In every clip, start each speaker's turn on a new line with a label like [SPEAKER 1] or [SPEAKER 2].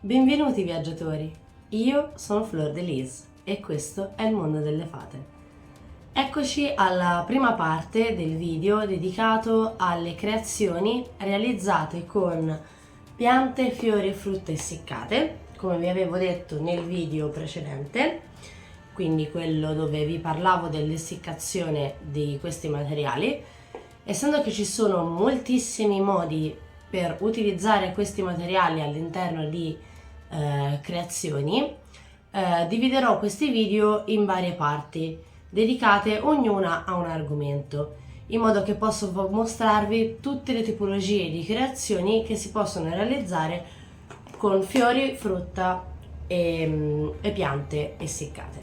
[SPEAKER 1] Benvenuti viaggiatori, io sono Flor de Lis e questo è il mondo delle fate. Eccoci alla prima parte del video dedicato alle creazioni realizzate con piante, fiori, frutta essiccate, come vi avevo detto nel video precedente, quindi quello dove vi parlavo dell'essiccazione di questi materiali. Essendo che ci sono moltissimi modi per utilizzare questi materiali all'interno di creazioni, dividerò questi video in varie parti dedicate ognuna a un argomento, in modo che posso mostrarvi tutte le tipologie di creazioni che si possono realizzare con fiori, frutta e piante essiccate.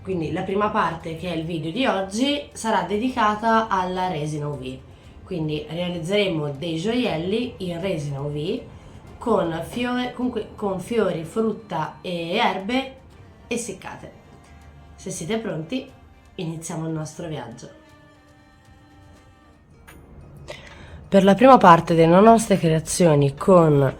[SPEAKER 1] Quindi la prima parte, che è il video di oggi, sarà dedicata alla resina UV. Quindi realizzeremo dei gioielli in resina UV con fiori, frutta e erbe essiccate. Se siete pronti, iniziamo il nostro viaggio. Per la prima parte delle nostre creazioni con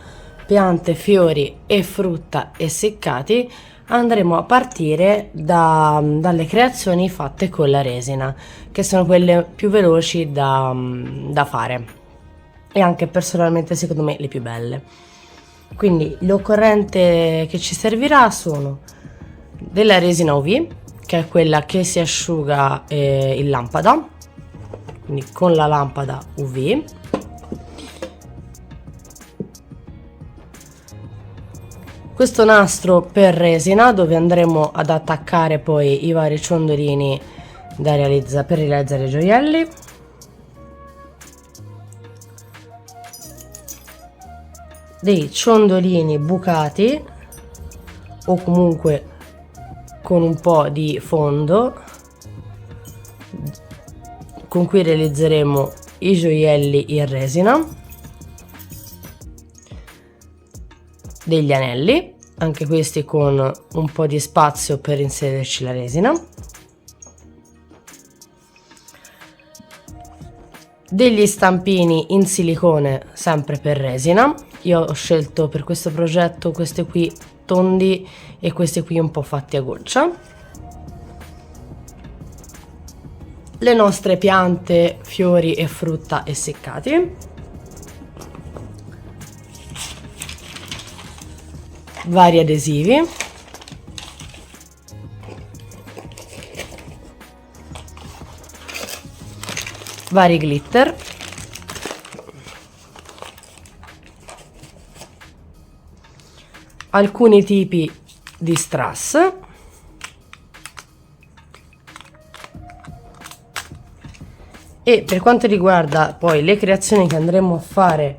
[SPEAKER 1] piante, fiori e frutta essiccati andremo a partire dalle creazioni fatte con la resina, che sono quelle più veloci da fare e anche personalmente secondo me le più belle. Quindi l'occorrente che ci servirà sono della resina UV, che è quella che si asciuga in lampada, quindi con la lampada UV, questo nastro per resina dove andremo ad attaccare poi i vari ciondolini per realizzare i gioielli, dei ciondolini bucati o comunque con un po' di fondo con cui realizzeremo i gioielli in resina, degli anelli, anche questi con un po' di spazio per inserirci la resina, degli stampini in silicone sempre per resina. Io ho scelto per questo progetto questi qui tondi e questi qui un po' fatti a goccia, le nostre piante, fiori e frutta essiccati, vari adesivi, vari glitter, alcuni tipi di strass, e per quanto riguarda poi le creazioni che andremo a fare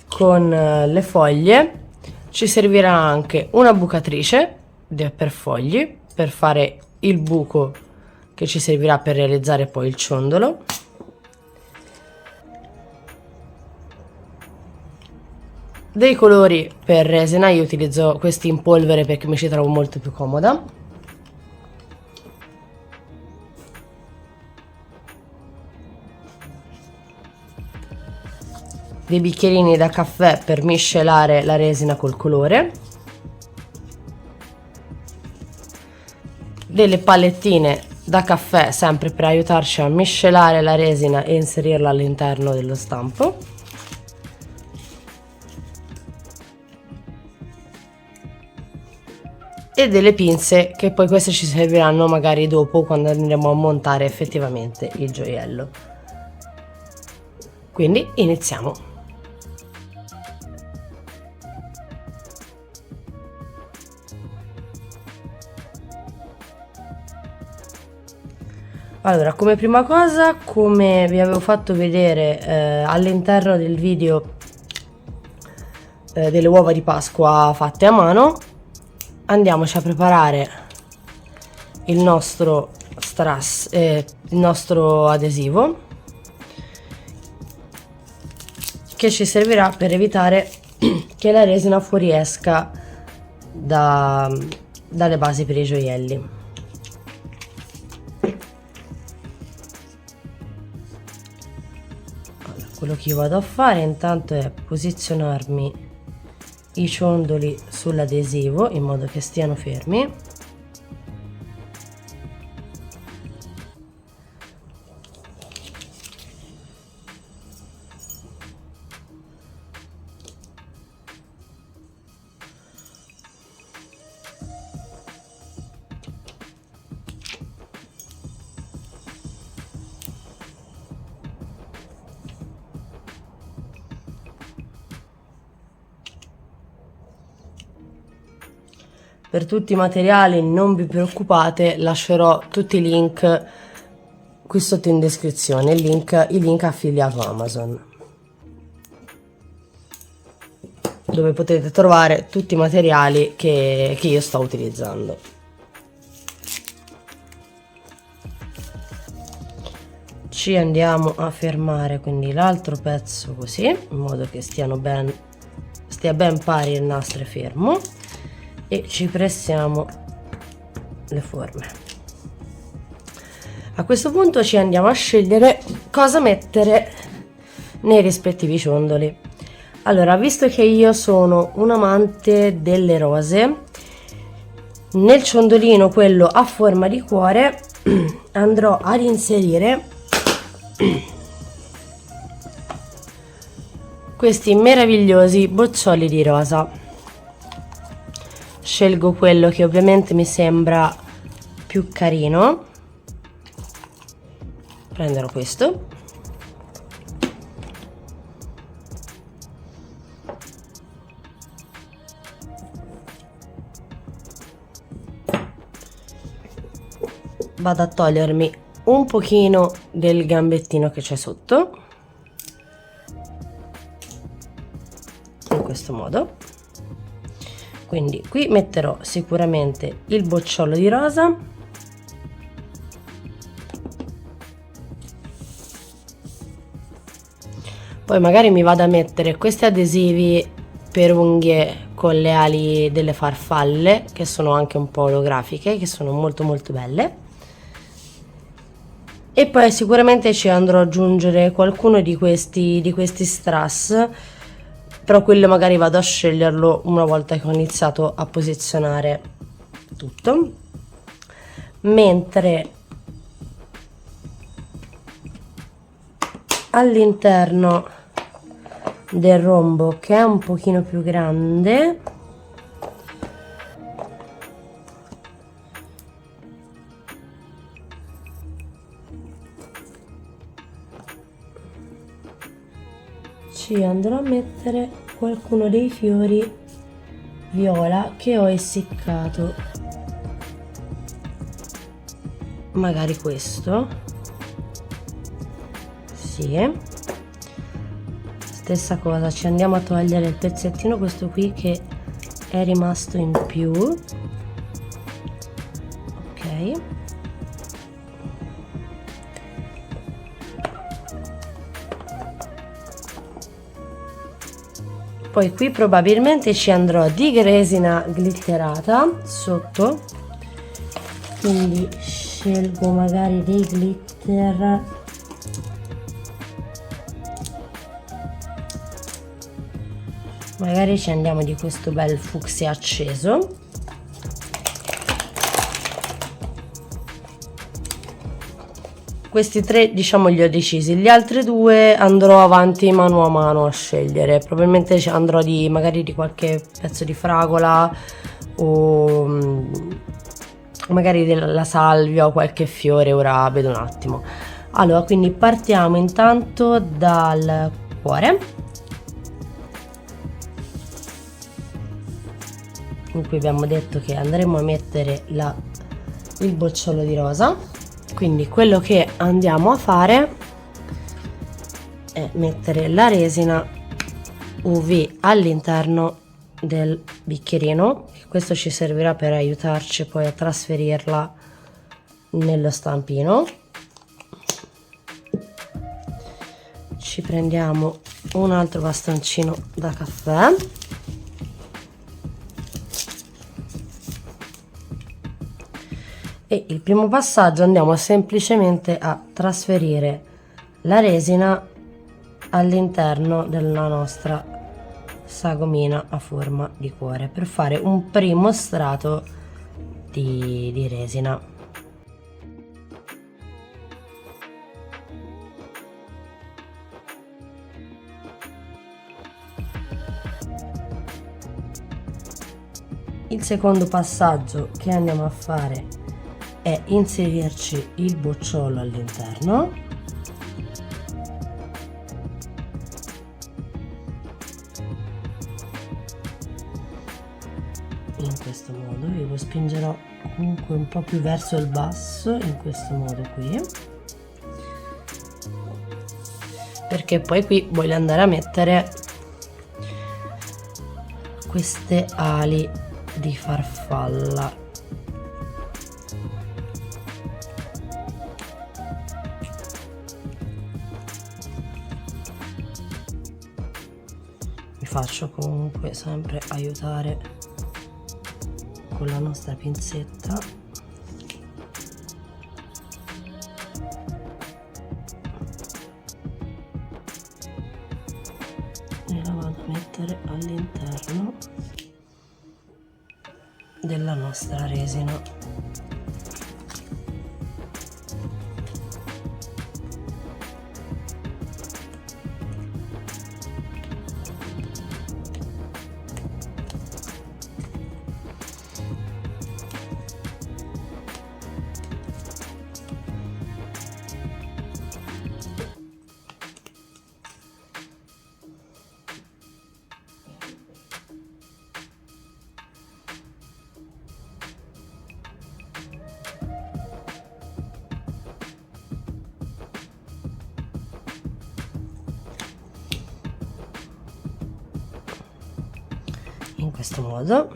[SPEAKER 1] con le foglie, ci servirà anche una bucatrice per fogli per fare il buco che ci servirà per realizzare poi il ciondolo, dei colori per resina. Io utilizzo questi in polvere perché mi ci trovo molto più comoda, dei bicchierini da caffè per miscelare la resina col colore, delle pallettine da caffè sempre per aiutarci a miscelare la resina e inserirla all'interno dello stampo, e delle pinze che poi queste ci serviranno magari dopo quando andremo a montare effettivamente il gioiello. Quindi iniziamo. Allora, come prima cosa, come vi avevo fatto vedere all'interno del video delle uova di Pasqua fatte a mano, andiamoci a preparare il nostro strass, il nostro adesivo, che ci servirà per evitare che la resina fuoriesca dalle basi per i gioielli. Allora, quello che io vado a fare intanto è posizionarmi i ciondoli sull'adesivo in modo che stiano fermi. Per tutti i materiali non vi preoccupate, lascerò tutti i link qui sotto in descrizione, il link affiliato Amazon, dove potete trovare tutti i materiali che io sto utilizzando. Ci andiamo a fermare quindi l'altro pezzo così, in modo che stia ben pari il nastro e fermo, e ci pressiamo le forme. A questo punto ci andiamo a scegliere cosa mettere nei rispettivi ciondoli. Allora, visto che io sono un amante delle rose, nel ciondolino, quello a forma di cuore, andrò ad inserire questi meravigliosi boccioli di rosa. Scelgo quello che ovviamente mi sembra più carino, prenderò questo, vado a togliermi un pochino del gambettino che c'è sotto, in questo modo. Quindi qui metterò sicuramente il bocciolo di rosa, poi magari mi vado a mettere questi adesivi per unghie con le ali delle farfalle, che sono anche un po' olografiche, che sono molto molto belle, e poi sicuramente ci andrò ad aggiungere qualcuno di questi strass, però quello magari vado a sceglierlo una volta che ho iniziato a posizionare tutto. Mentre all'interno del rombo, che è un pochino più grande, ci andrò a mettere qualcuno dei fiori viola che ho essiccato, magari questo, sì, stessa cosa, ci andiamo a togliere il pezzettino questo qui che è rimasto in più, ok. Poi qui probabilmente ci andrò di resina glitterata sotto, quindi scelgo magari dei glitter magari ci andiamo di questo bel fucsia acceso. Questi tre diciamo li ho decisi, gli altri due andrò avanti mano a mano a scegliere, probabilmente andrò magari di qualche pezzo di fragola o magari della salvia o qualche fiore, ora vedo un attimo. Allora, quindi partiamo intanto dal cuore, in cui abbiamo detto che andremo a mettere il bocciolo di rosa. Quindi quello che andiamo a fare è mettere la resina UV all'interno del bicchierino, questo ci servirà per aiutarci poi a trasferirla nello stampino. Ci prendiamo un altro bastoncino da caffè, e il primo passaggio andiamo semplicemente a trasferire la resina all'interno della nostra sagomina a forma di cuore per fare un primo strato di resina. Il secondo passaggio che andiamo a fare è inserirci il bocciolo all'interno. In questo modo io lo spingerò comunque un po' più verso il basso, in questo modo qui, perché poi qui voglio andare a mettere queste ali di farfalla. Mi faccio comunque sempre aiutare con la nostra pinzetta e la vado a mettere all'interno della nostra resina. In questo modo,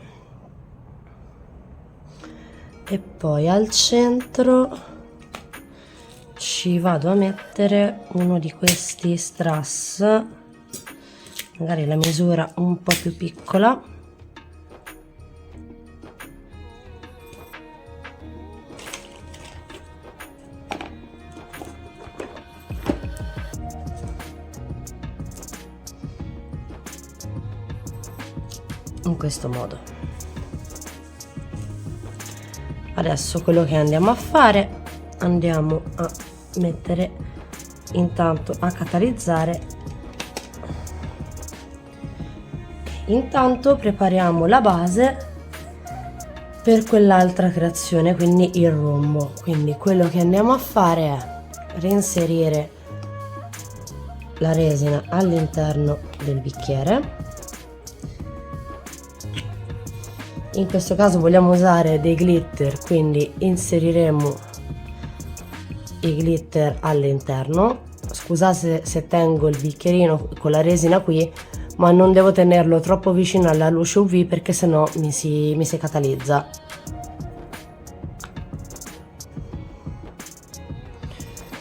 [SPEAKER 1] e poi al centro ci vado a mettere uno di questi strass, magari la misura un po' più piccola, in questo modo. Adesso quello che andiamo a fare, andiamo a mettere intanto a catalizzare. Intanto prepariamo la base per quell'altra creazione, quindi il rombo. Quindi quello che andiamo a fare è reinserire la resina all'interno del bicchiere. In questo caso vogliamo usare dei glitter, quindi inseriremo i glitter all'interno. Scusate se tengo il bicchierino con la resina qui, ma non devo tenerlo troppo vicino alla luce UV perché sennò mi si catalizza.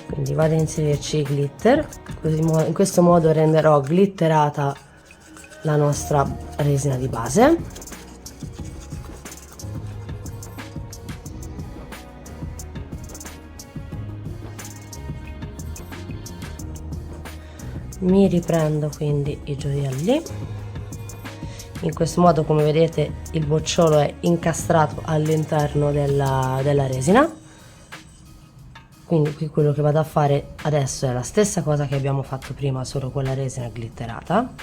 [SPEAKER 1] Quindi vado a inserirci i glitter, così in questo modo renderò glitterata la nostra resina di base. Mi riprendo quindi i gioielli. In questo modo, come vedete, il bocciolo è incastrato all'interno della resina. Quindi qui quello che vado a fare adesso è la stessa cosa che abbiamo fatto prima, solo con la resina glitterata.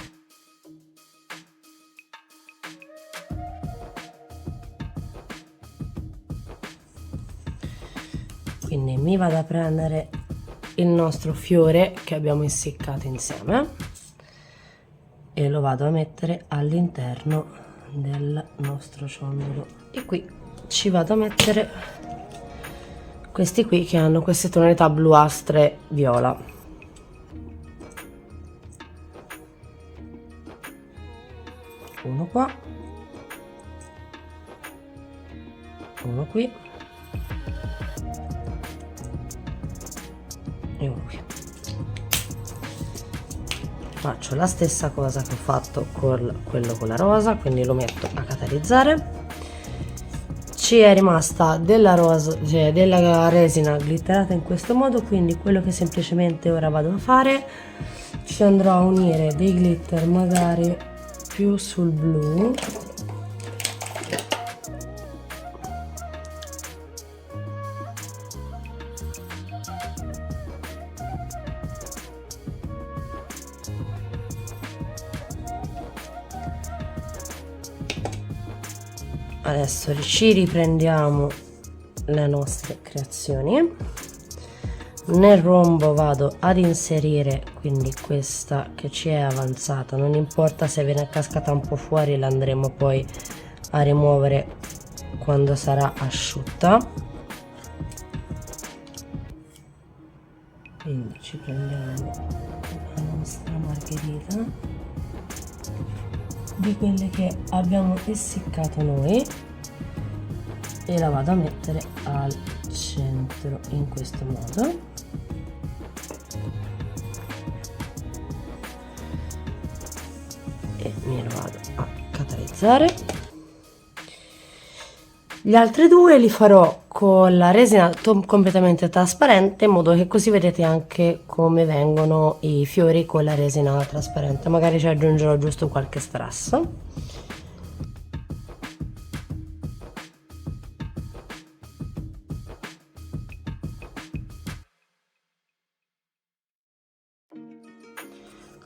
[SPEAKER 1] Quindi mi vado a prendere il nostro fiore che abbiamo essiccato insieme e lo vado a mettere all'interno del nostro ciondolo, e qui ci vado a mettere questi qui che hanno queste tonalità bluastre viola. Uno qua, uno qui e uno qui. Faccio la stessa cosa che ho fatto con quello con la rosa, quindi lo metto a catalizzare. Ci è rimasta della rosa, cioè della resina glitterata in questo modo, quindi quello che semplicemente ora vado a fare, ci andrò a unire dei glitter magari più sul blu. Adesso ci riprendiamo le nostre creazioni. Nel rombo vado ad inserire quindi questa che ci è avanzata, non importa se viene cascata un po' fuori, la andremo poi a rimuovere quando sarà asciutta. Quindi ci prendiamo la nostra margherita di quelle che abbiamo essiccato noi e la vado a mettere al centro in questo modo. E me lo vado a catalizzare. Gli altri due li farò con la resina completamente trasparente, in modo che così vedete anche come vengono i fiori con la resina trasparente. Magari ci aggiungerò giusto qualche strasso.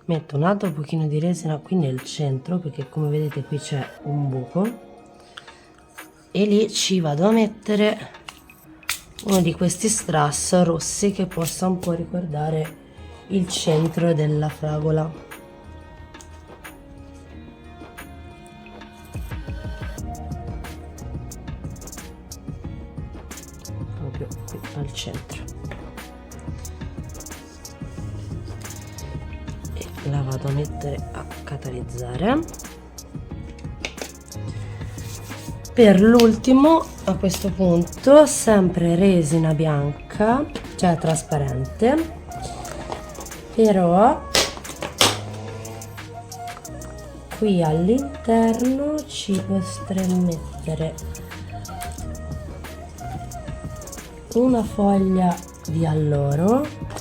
[SPEAKER 1] Metto un altro pochino di resina qui nel centro, perché come vedete qui c'è un buco, e lì ci vado a mettere uno di questi strass rossi che possa un po' ricordare il centro della fragola. Proprio qui al centro. E la vado a mettere a catalizzare. Per l'ultimo, a questo punto, sempre resina bianca, cioè trasparente, però qui all'interno ci potrei mettere una foglia di alloro,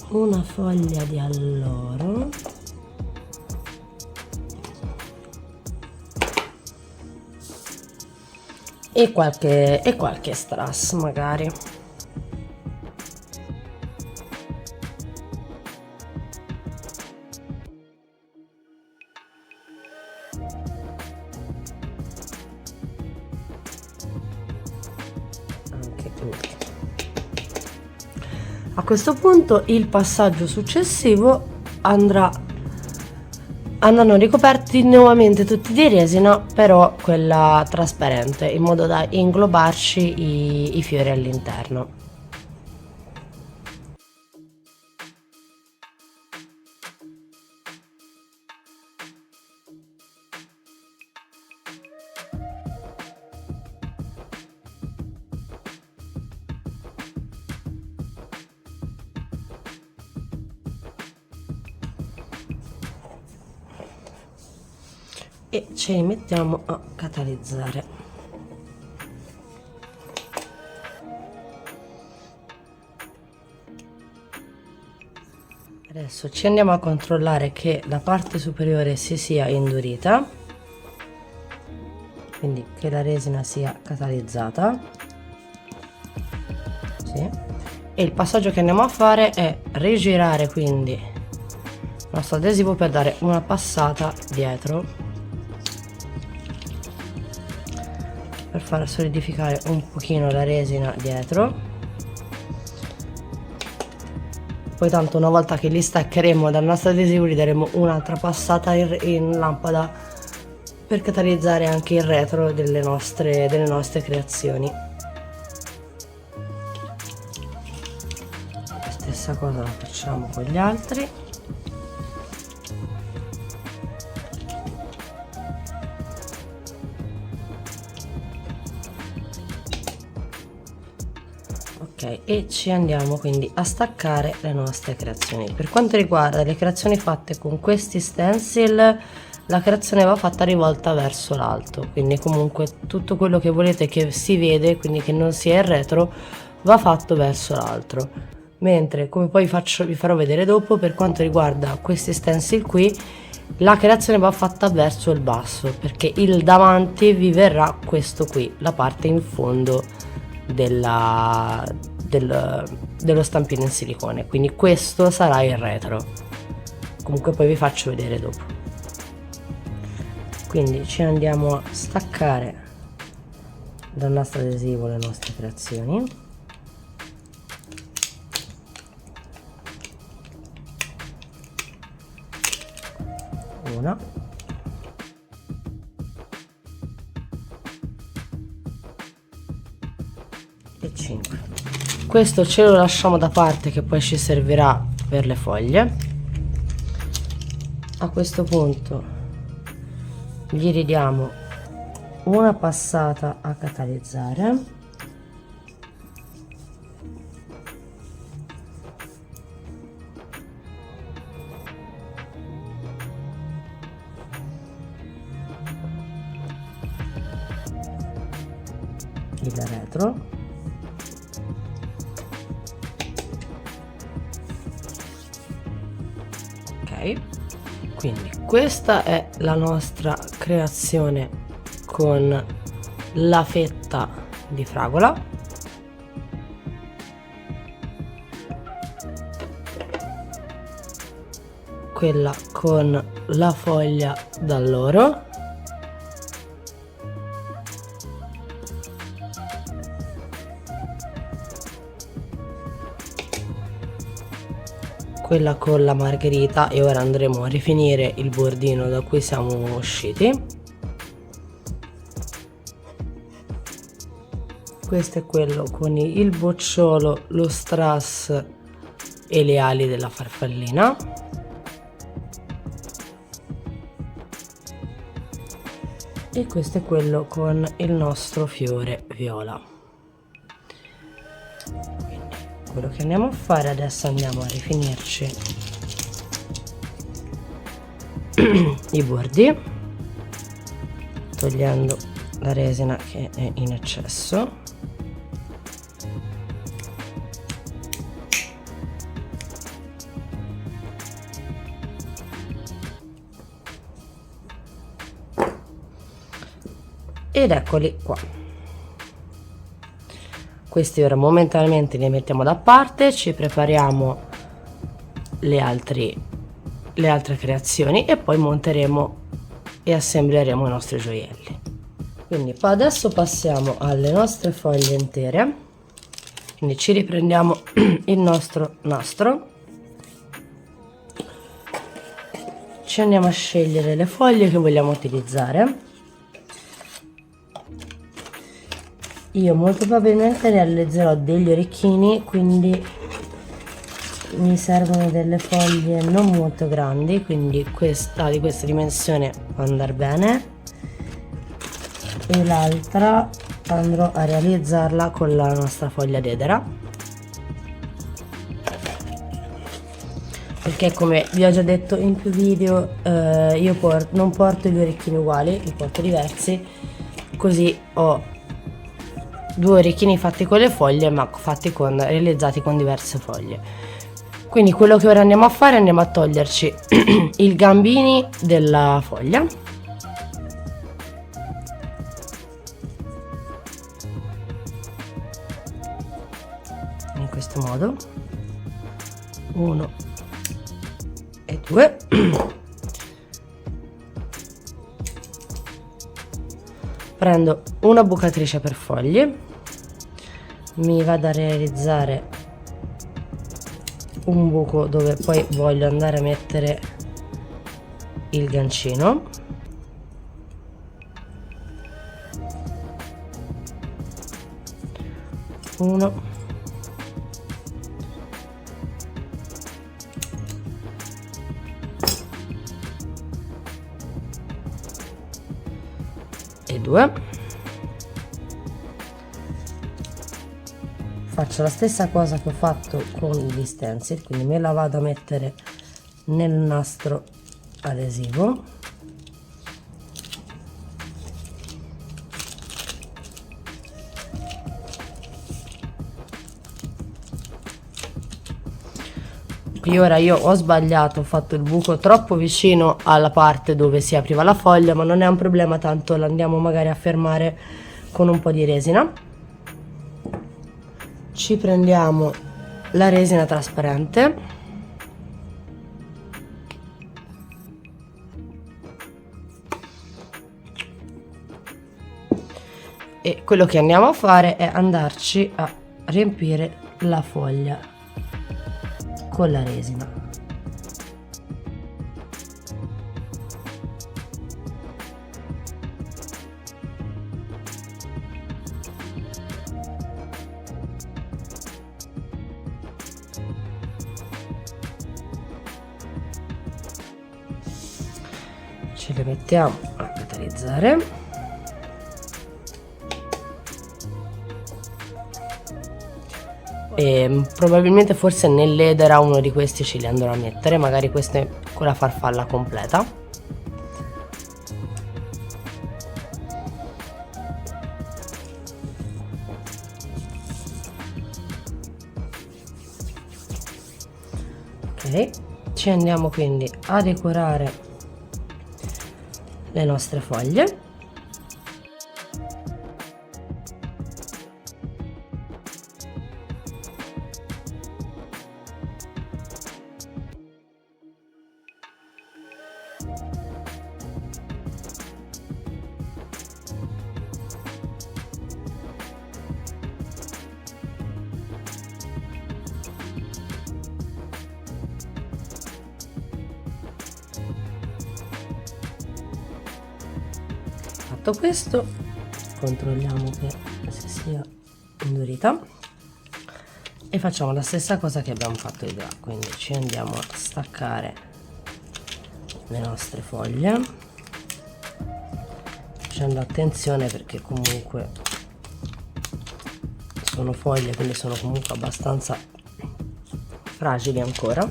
[SPEAKER 1] una foglia di alloro e qualche strass magari. Anche qui. A questo punto il passaggio successivo andranno ricoperti nuovamente tutti di resina, però quella trasparente, in modo da inglobarci i fiori all'interno. E ce li mettiamo a catalizzare. Adesso ci andiamo a controllare che la parte superiore si sia indurita, quindi che la resina sia catalizzata. Sì. E il passaggio che andiamo a fare è rigirare quindi il nostro adesivo per dare una passata dietro, per far solidificare un pochino la resina dietro. Poi tanto una volta che li staccheremo dal nostro adesivo gli daremo un'altra passata in lampada per catalizzare anche il retro delle nostre creazioni. La stessa cosa la facciamo con gli altri. Ok, e ci andiamo quindi a staccare le nostre creazioni. Per quanto riguarda le creazioni fatte con questi stencil, la creazione va fatta rivolta verso l'alto, quindi comunque tutto quello che volete che si vede, quindi che non sia il retro, va fatto verso l'alto. mentre come poi vi farò vedere dopo, per quanto riguarda questi stencil qui, la creazione va fatta verso il basso, perché il davanti vi verrà questo qui, la parte in fondo dello stampino in silicone, quindi questo sarà il retro. Comunque poi vi faccio vedere dopo. Quindi ci andiamo a staccare dal nastro adesivo le nostre creazioni. Una e 5. Questo ce lo lasciamo da parte, che poi ci servirà per le foglie. A questo punto gli ridiamo una passata a catalizzare. Il retro. Ok, quindi questa è la nostra creazione con la fetta di fragola. Quella con la foglia d'alloro. Quella con la margherita, e ora andremo a rifinire il bordino da cui siamo usciti. Questo è quello con il bocciolo, lo strass e le ali della farfallina. E questo è quello con il nostro fiore viola. Quello che andiamo a fare adesso, andiamo a rifinirci i bordi, togliendo la resina che è in eccesso. Ed eccoli qua. Questi ora momentaneamente li mettiamo da parte, ci prepariamo le altre creazioni e poi monteremo e assembleremo i nostri gioielli. Quindi adesso passiamo alle nostre foglie intere. Quindi ci riprendiamo il nostro nastro, ci andiamo a scegliere le foglie che vogliamo utilizzare. Io molto probabilmente realizzerò degli orecchini, quindi mi servono delle foglie non molto grandi, quindi questa di questa dimensione può andare bene, e l'altra andrò a realizzarla con la nostra foglia d'edera, perché come vi ho già detto in più video, io non porto gli orecchini uguali, li porto diversi, così ho due orecchini fatti con le foglie ma realizzati con diverse foglie. Quindi quello che ora andiamo a fare, andiamo a toglierci i gambini della foglia, in questo modo, 1 e 2. Prendo una bucatrice per foglie, mi vado a realizzare un buco dove poi voglio andare a mettere il gancino. Uno, e 2. Faccio la stessa cosa che ho fatto con gli stencil, quindi me la vado a mettere nel nastro adesivo, ora io ho sbagliato, ho fatto il buco troppo vicino alla parte dove si apriva la foglia, ma non è un problema, tanto la andiamo magari a fermare con un po' di resina. Ci prendiamo la resina trasparente e quello che andiamo a fare è andarci a riempire la foglia con la resina. Ce le mettiamo a catalizzare. E probabilmente forse nell'edera uno di questi ce li andrò a mettere, magari queste con la farfalla completa. Ok, ci andiamo quindi a decorare le nostre foglie. Fatto questo, controlliamo che si sia indurita e facciamo la stessa cosa che abbiamo fatto di là, quindi ci andiamo a staccare le nostre foglie facendo attenzione perché comunque sono foglie, quindi sono comunque abbastanza fragili ancora,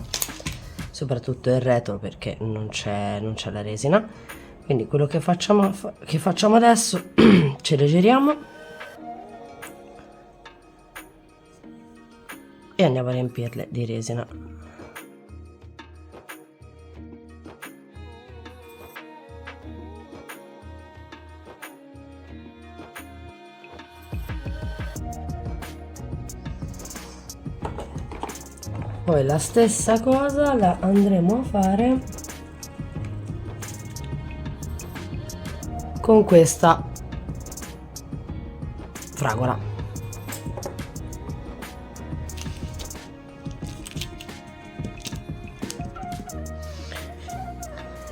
[SPEAKER 1] soprattutto il retro perché non c'è la resina. Quindi quello che facciamo adesso, ce le giriamo e andiamo a riempirle di resina. Poi la stessa cosa la andremo a fare con questa fragola.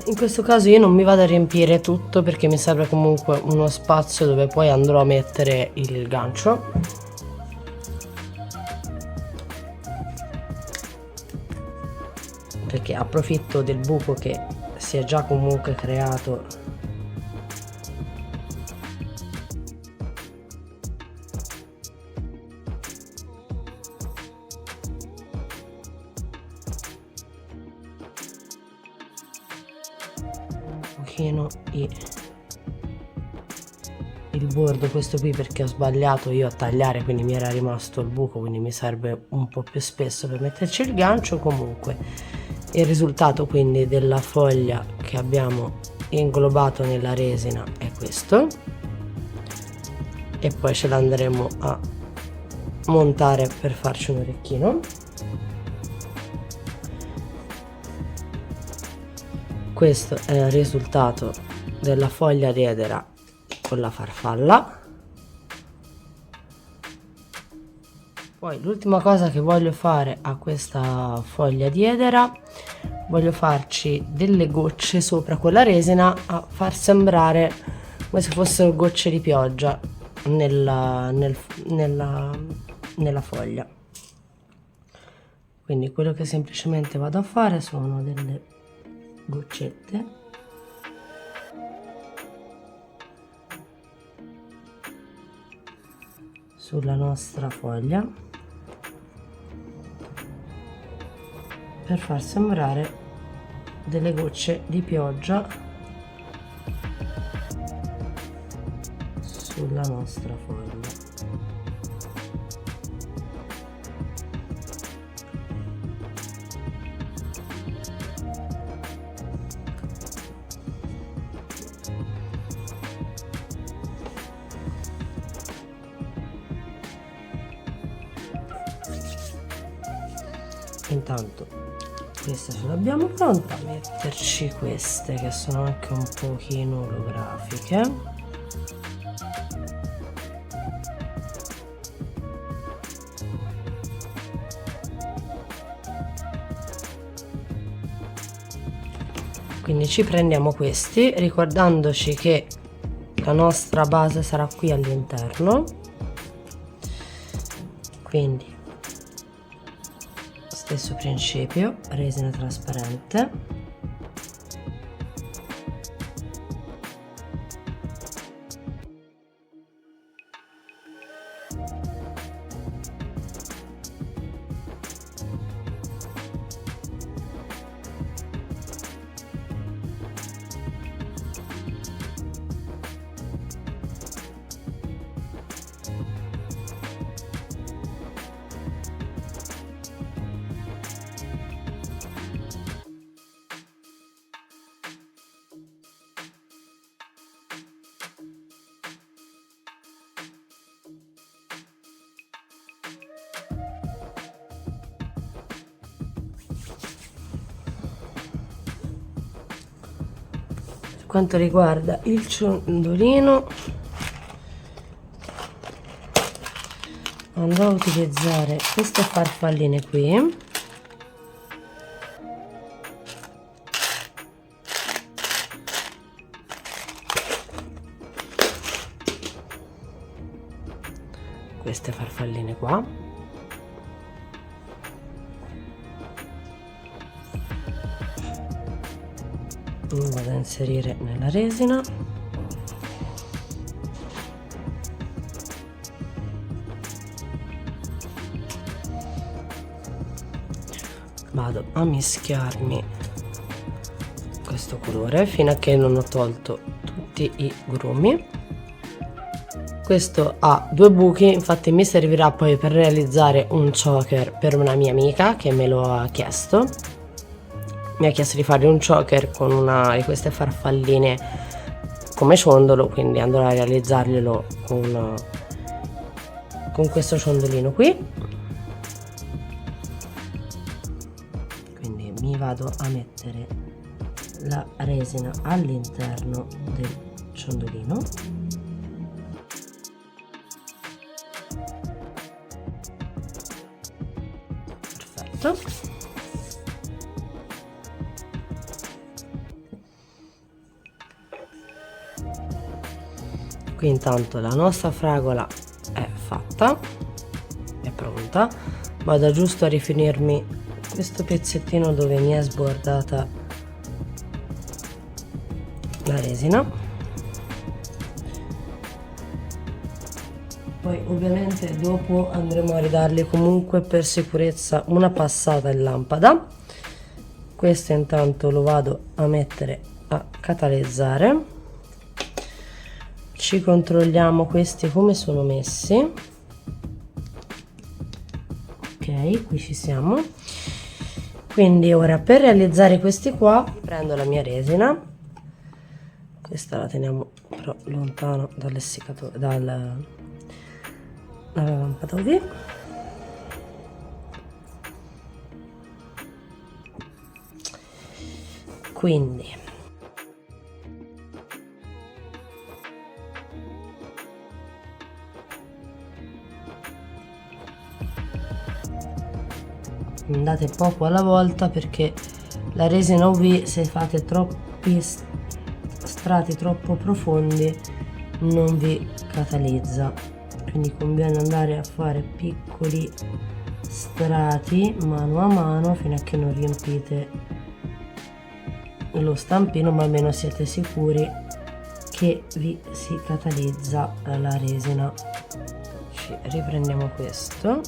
[SPEAKER 1] In questo caso io non mi vado a riempire tutto perché mi serve comunque uno spazio dove poi andrò a mettere il gancio. Perché approfitto del buco che si è già comunque creato il bordo, questo qui perché ho sbagliato io a tagliare, quindi mi era rimasto il buco, quindi mi serve un po' più spesso per metterci il gancio. Comunque il risultato quindi della foglia che abbiamo inglobato nella resina è questo, e poi ce l'andremo a montare per farci un orecchino. Questo è il risultato della foglia di edera con la farfalla. Poi l'ultima cosa che voglio fare a questa foglia di edera, voglio farci delle gocce sopra con la resina a far sembrare come se fossero gocce di pioggia nella foglia. Quindi quello che semplicemente vado a fare sono delle goccette sulla nostra foglia per far sembrare delle gocce di pioggia sulla nostra foglia. Intanto questa ce l'abbiamo pronta, metterci queste che sono anche un pochino olografiche. Quindi ci prendiamo questi, ricordandoci che la nostra base sarà qui all'interno, quindi stesso principio, resina trasparente, quanto riguarda il ciondolino andrò a utilizzare queste farfalline qui, queste farfalline qua, vado a inserire nella resina, vado a mischiarmi questo colore fino a che non ho tolto tutti i grumi. Questo ha 2 buchi, infatti mi servirà poi per realizzare un choker per una mia amica che me lo ha chiesto. Mi ha chiesto di fare un choker con una di queste farfalline come ciondolo, quindi andrò a realizzarglielo con questo ciondolino qui. Quindi mi vado a mettere la resina all'interno del ciondolino. Perfetto. Qui intanto la nostra fragola è fatta, è pronta. Vado giusto a rifinirmi questo pezzettino dove mi è sbordata la resina. Poi ovviamente dopo andremo a ridargli comunque per sicurezza una passata in lampada. Questo intanto lo vado a mettere a catalizzare. Ci controlliamo questi come sono messi. Ok, qui ci siamo. Quindi ora per realizzare questi qua prendo la mia resina, questa la teniamo però lontano dall'essiccatore, dalla lampada UV. Quindi andate poco alla volta, perché la resina UV, se fate troppi strati troppo profondi, non vi catalizza, quindi conviene andare a fare piccoli strati mano a mano fino a che non riempite lo stampino, ma almeno siete sicuri che vi si catalizza la resina. Ci riprendiamo questo,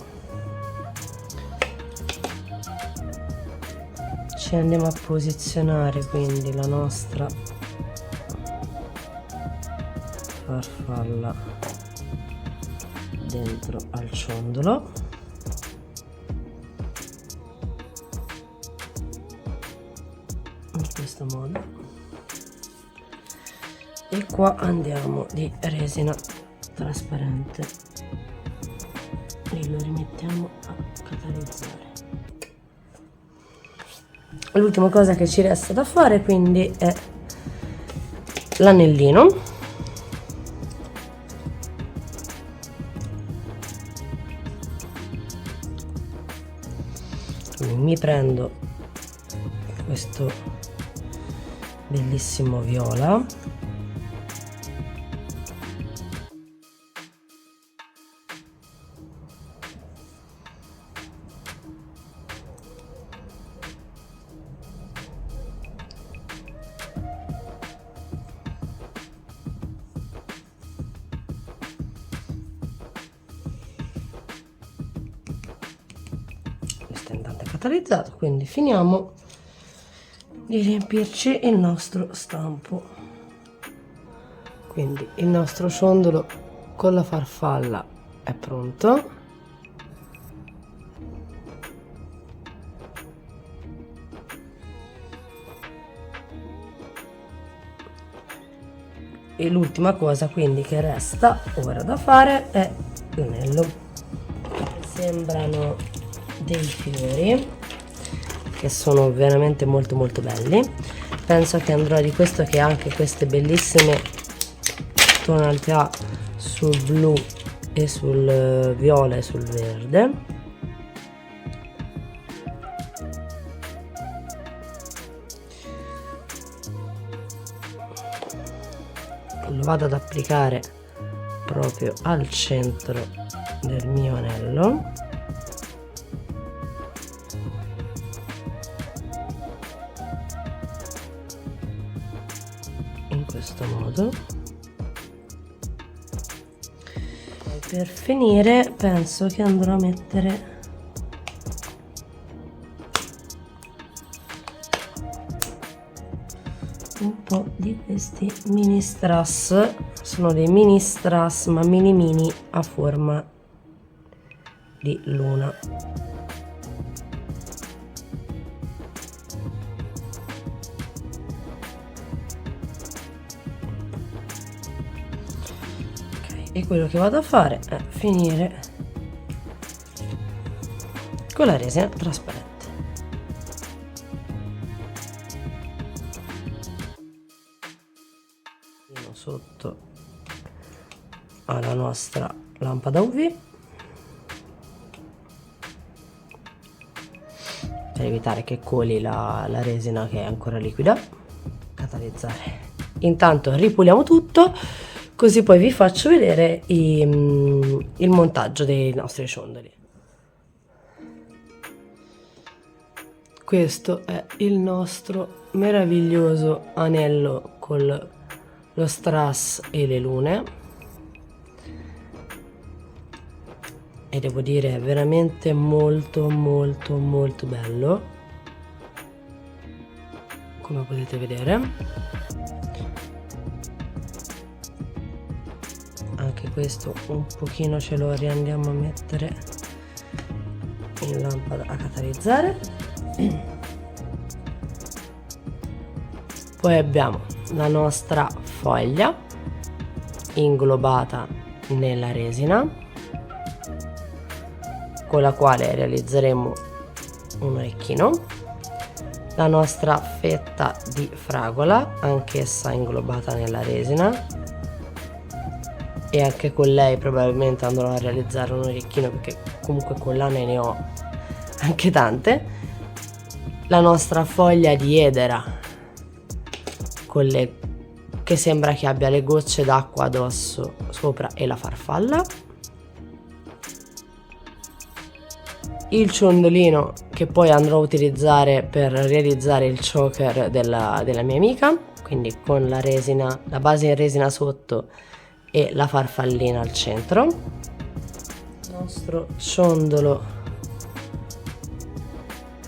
[SPEAKER 1] ci andiamo a posizionare quindi la nostra farfalla dentro al ciondolo, in questo modo, e qua andiamo di resina trasparente e lo rimettiamo a catalizzare. l'ultima cosa che ci resta da fare quindi è l'anellino. Quindi mi prendo questo bellissimo viola, stendante catalizzato, quindi finiamo di riempirci il nostro stampo. Quindi il nostro ciondolo con la farfalla è pronto. E l'ultima cosa quindi che resta ora da fare è l'anello. Sembrano dei fiori che sono veramente molto belli. Penso che andrò di questo, che ha anche queste bellissime tonalità sul blu e sul viola e sul verde. Lo vado ad applicare proprio al centro del mio anello. In questo modo. Per finire penso che andrò a mettere un po' di questi mini strass. Sono dei mini strass, ma mini a forma di luna. Ok, e quello che vado a fare è finire con la resina trasparente. Sotto alla nostra lampada UV per evitare che coli la resina che è ancora liquida. Catalizzare. Intanto ripuliamo tutto, così poi vi faccio vedere il montaggio dei nostri ciondoli. Questo è il nostro meraviglioso anello con lo strass e le lune, e devo dire è veramente molto bello, come potete vedere. Anche questo un pochino ce lo riandiamo a mettere in lampada a catalizzare. Poi abbiamo la nostra foglia inglobata nella resina, con la quale realizzeremo un orecchino, la nostra fetta di fragola, anch'essa inglobata nella resina, e anche con lei probabilmente andrò a realizzare un orecchino, perché comunque collane ne ho anche tante, la nostra foglia di edera con le che sembra che abbia le gocce d'acqua addosso sopra, e la farfalla, il ciondolino che poi andrò a utilizzare per realizzare il choker della mia amica, quindi con la resina, la base in resina sotto e la farfallina al centro, il nostro ciondolo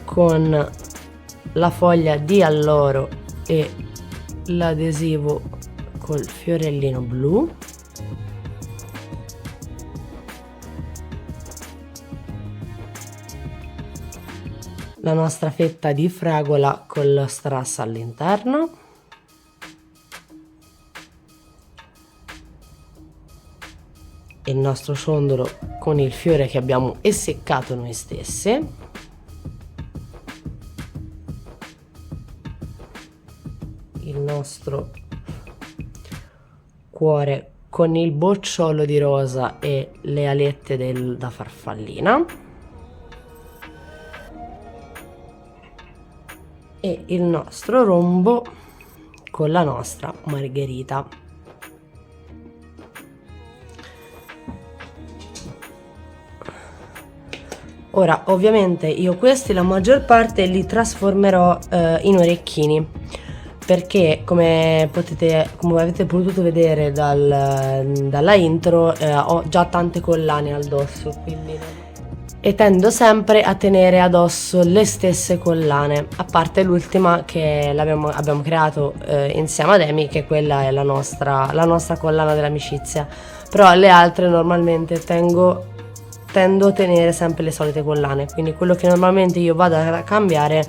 [SPEAKER 1] con la foglia di alloro e l'adesivo col fiorellino blu, la nostra fetta di fragola con lo strass all'interno, il nostro ciondolo con il fiore che abbiamo essiccato noi stessi, il nostro cuore con il bocciolo di rosa e le alette da farfallina e il nostro rombo con la nostra margherita. Ora ovviamente io questi la maggior parte li trasformerò in orecchini, perché come avete potuto vedere dalla intro ho già tante collane addosso, quindi e tendo sempre a tenere addosso le stesse collane, a parte l'ultima che abbiamo creato insieme ad Amy, che quella è la nostra collana dell'amicizia, però le altre normalmente tendo a tenere sempre le solite collane, quindi quello che normalmente io vado a cambiare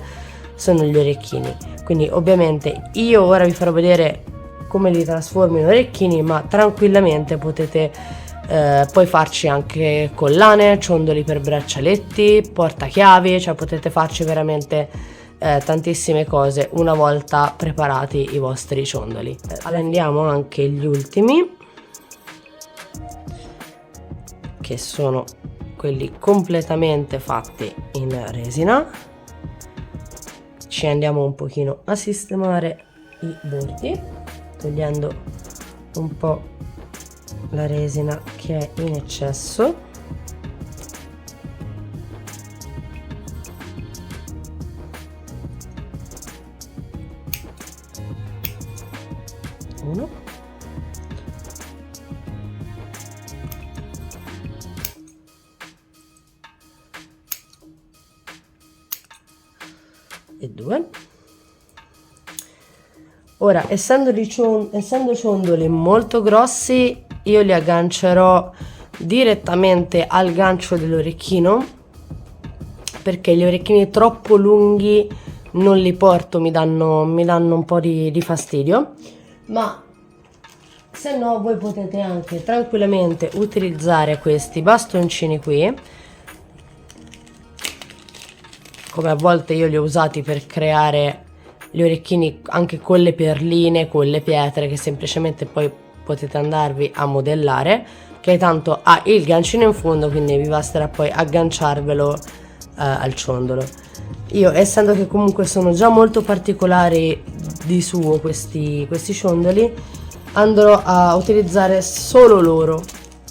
[SPEAKER 1] sono gli orecchini. Quindi ovviamente io ora vi farò vedere come li trasformo in orecchini, ma tranquillamente potete poi farci anche collane, ciondoli per braccialetti, portachiavi, cioè potete farci veramente tantissime cose una volta preparati i vostri ciondoli. Prendiamo anche gli ultimi, che sono quelli completamente fatti in resina. Ci andiamo un pochino a sistemare i bordi, togliendo un po' la resina che è in eccesso. Uno. E due. Ora, essendo ciondoli molto grossi, io li aggancerò direttamente al gancio dell'orecchino, perché gli orecchini troppo lunghi non li porto, mi danno un po' di fastidio. Ma se no voi potete anche tranquillamente utilizzare questi bastoncini qui, come a volte io li ho usati per creare gli orecchini anche con le perline, con le pietre, che semplicemente poi potete andarvi a modellare, che tanto ha il gancino in fondo, quindi vi basterà poi agganciarvelo al ciondolo. Io, essendo che comunque sono già molto particolari di suo questi ciondoli, andrò a utilizzare solo loro,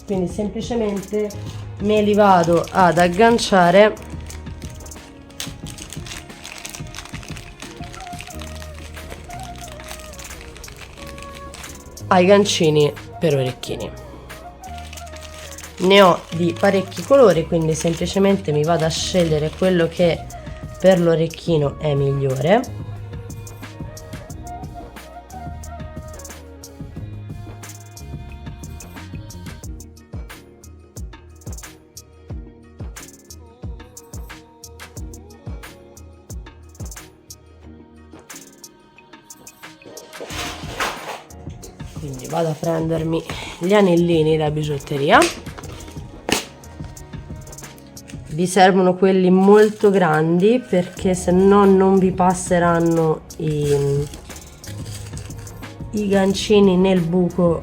[SPEAKER 1] quindi semplicemente me li vado ad agganciare ai gancini per orecchini. Ne ho di parecchi colori, quindi semplicemente mi vado a scegliere quello che per l'orecchino è migliore. Quindi vado a prendermi gli anellini da bigiotteria. Vi servono quelli molto grandi, perché se no non vi passeranno i gancini nel buco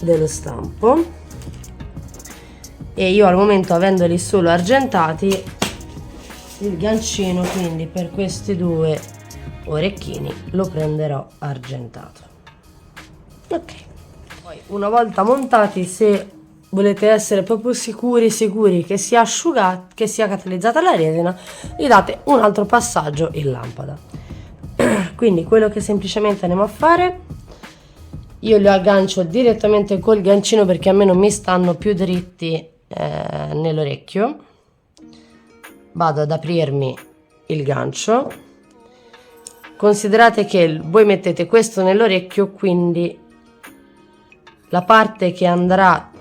[SPEAKER 1] dello stampo. E io al momento, avendoli solo argentati, il gancino quindi per questi due orecchini lo prenderò argentato. Ok, poi una volta montati, se volete essere proprio sicuri che sia asciugata, che sia catalizzata la resina, gli date un altro passaggio in lampada. Quindi quello che semplicemente andiamo a fare, io li aggancio direttamente col gancino, perché a me non mi stanno più dritti nell'orecchio. Vado ad aprirmi il gancio. Considerate che voi mettete questo nell'orecchio, quindi la parte che andrà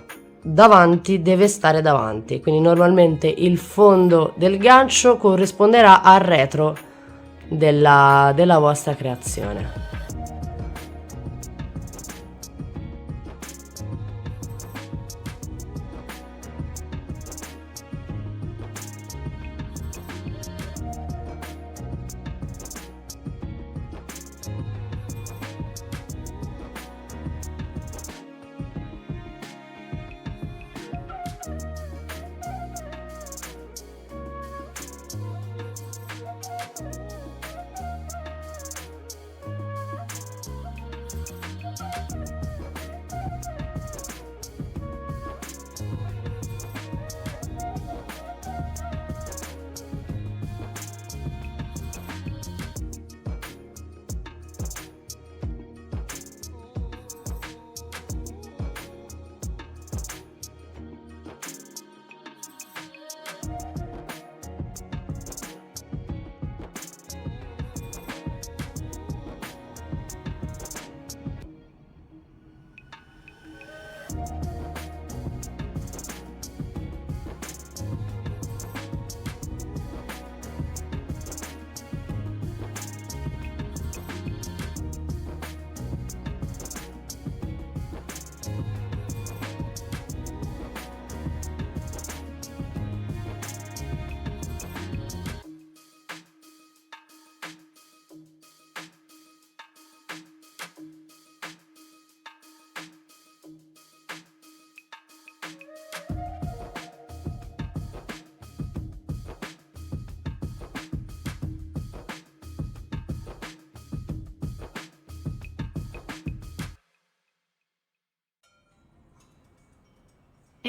[SPEAKER 1] davanti deve stare davanti, quindi normalmente il fondo del gancio corrisponderà al retro della vostra creazione.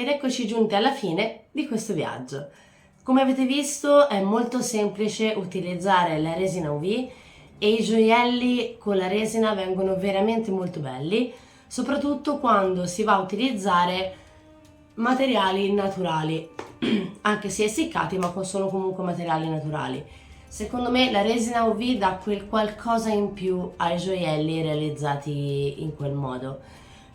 [SPEAKER 1] Ed eccoci giunti alla fine di questo viaggio. Come avete visto è molto semplice utilizzare la resina UV e i gioielli con la resina vengono veramente molto belli, soprattutto quando si va a utilizzare materiali naturali, anche se essiccati, ma sono comunque materiali naturali. Secondo me la resina UV dà quel qualcosa in più ai gioielli realizzati in quel modo,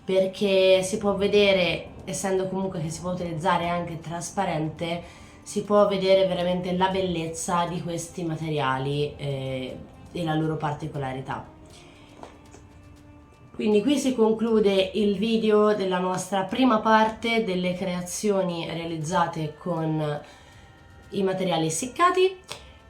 [SPEAKER 1] perché si può vedere, essendo comunque che si può utilizzare anche trasparente, si può vedere veramente la bellezza di questi materiali e la loro particolarità. Quindi qui si conclude il video della nostra prima parte delle creazioni realizzate con i materiali essiccati.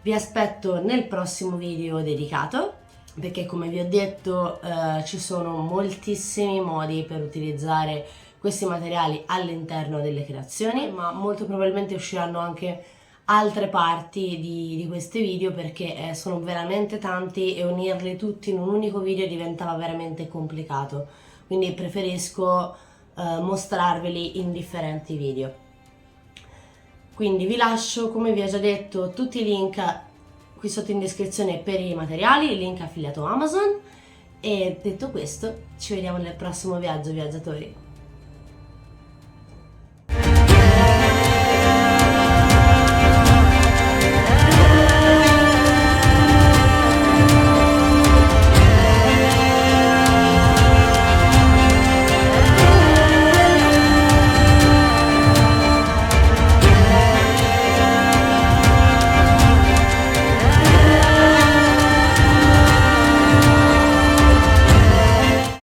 [SPEAKER 1] Vi aspetto nel prossimo video dedicato, perché come vi ho detto ci sono moltissimi modi per utilizzare questi materiali all'interno delle creazioni, ma molto probabilmente usciranno anche altre parti di questi video, perché sono veramente tanti e unirli tutti in un unico video diventava veramente complicato, quindi preferisco mostrarveli in differenti video. Quindi vi lascio, come vi ho già detto, tutti i link qui sotto in descrizione per i materiali, il link affiliato Amazon, e detto questo ci vediamo nel prossimo viaggio, viaggiatori.